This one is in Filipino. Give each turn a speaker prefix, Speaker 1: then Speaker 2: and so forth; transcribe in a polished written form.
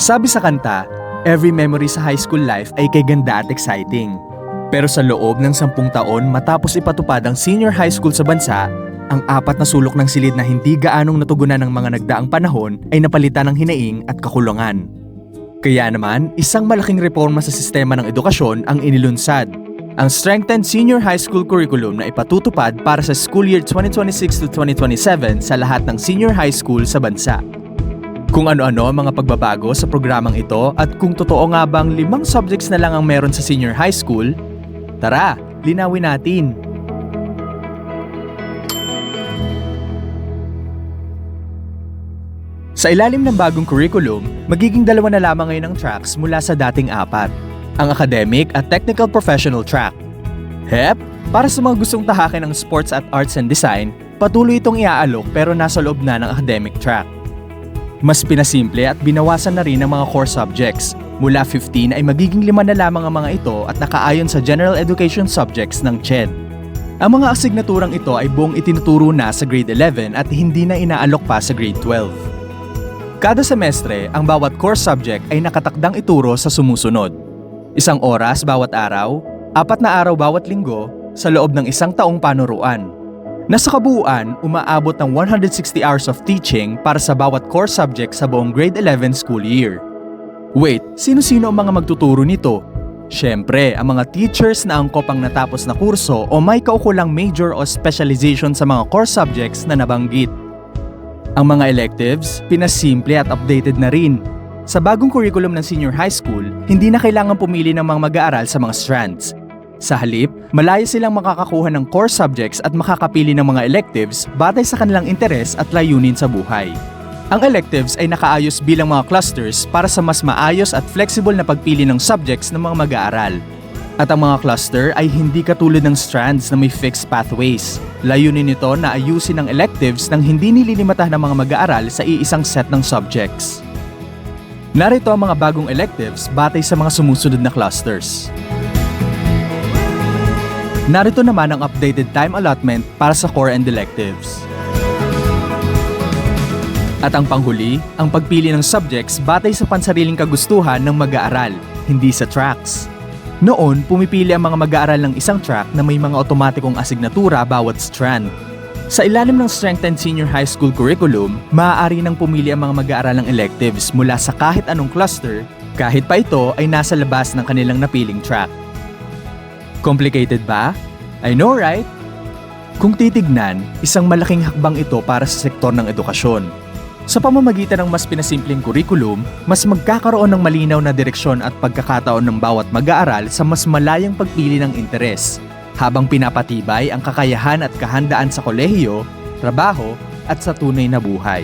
Speaker 1: Sabi sa kanta, every memory sa high school life ay kay ganda at exciting. Pero sa loob ng 10 taon matapos ipatupad ang senior high school sa bansa, ang 4 na sulok ng silid na hindi gaanong natugunan ng mga nagdaang panahon ay napalitan ng hinaing at kakulungan. Kaya naman, isang malaking reforma sa sistema ng edukasyon ang inilunsad, ang Strengthened Senior High School Curriculum na ipatutupad para sa school year 2026 to 2027 sa lahat ng senior high school sa bansa. Kung ano-ano ang mga pagbabago sa programang ito at kung totoo nga bang 5 subjects na lang ang meron sa senior high school, tara, linawin natin. Sa ilalim ng bagong curriculum, magiging 2 na lamang ngayon ang tracks mula sa dating 4. Ang academic at technical professional track. Hep, para sa mga gustong tahakin ng sports at arts and design, patuloy itong iaalok pero nasa loob na ng academic track. Mas pinasimple at binawasan na rin ang mga core subjects. Mula 15 ay magiging 5 na lamang ang mga ito at nakaayon sa general education subjects ng CHED. Ang mga asignaturang ito ay buong itinuturo na sa grade 11 at hindi na inaalok pa sa grade 12. Kada semestre, ang bawat core subject ay nakatakdang ituro sa sumusunod. 1 oras bawat araw, 4 na araw bawat linggo, sa loob ng 1 taong panuruan. Nasa kabuuan, umaabot ng 160 hours of teaching para sa bawat core subject sa buong grade 11 school year. Wait, sino-sino ang mga magtuturo nito? Siyempre, ang mga teachers na angkop ang natapos na kurso o may kaukulang major o specialization sa mga core subjects na nabanggit. Ang mga electives, pinasimple at updated na rin. Sa bagong curriculum ng senior high school, hindi na kailangan pumili ng mga mag-aaral sa mga strands. Sa halip, malaya silang makakakuha ng core subjects at makakapili ng mga electives batay sa kanilang interes at layunin sa buhay. Ang electives ay nakaayos bilang mga clusters para sa mas maayos at flexible na pagpili ng subjects ng mga mag-aaral. At ang mga cluster ay hindi katulad ng strands na may fixed pathways. Layunin nito na ayusin ang electives nang hindi nililimitahan ng mga mag-aaral sa iisang set ng subjects. Narito ang mga bagong electives batay sa mga sumusunod na clusters. Narito naman ang updated time allotment para sa core and electives. At ang panghuli, ang pagpili ng subjects batay sa pansariling kagustuhan ng mag-aaral, hindi sa tracks. Noon, pumipili ang mga mag-aaral ng isang track na may mga otomatikong asignatura bawat strand. Sa ilalim ng Strengthened Senior High School Curriculum, maaari nang pumili ang mga mag-aaral ng electives mula sa kahit anong cluster, kahit pa ito ay nasa labas ng kanilang napiling track. Complicated ba? I know, right? Kung titignan, isang malaking hakbang ito para sa sektor ng edukasyon. Sa pamamagitan ng mas pinasimpleng curriculum, mas magkakaroon ng malinaw na direksyon at pagkakataon ng bawat mag-aaral sa mas malayang pagpili ng interes, habang pinapatibay ang kakayahan at kahandaan sa kolehiyo, trabaho, at sa tunay na buhay.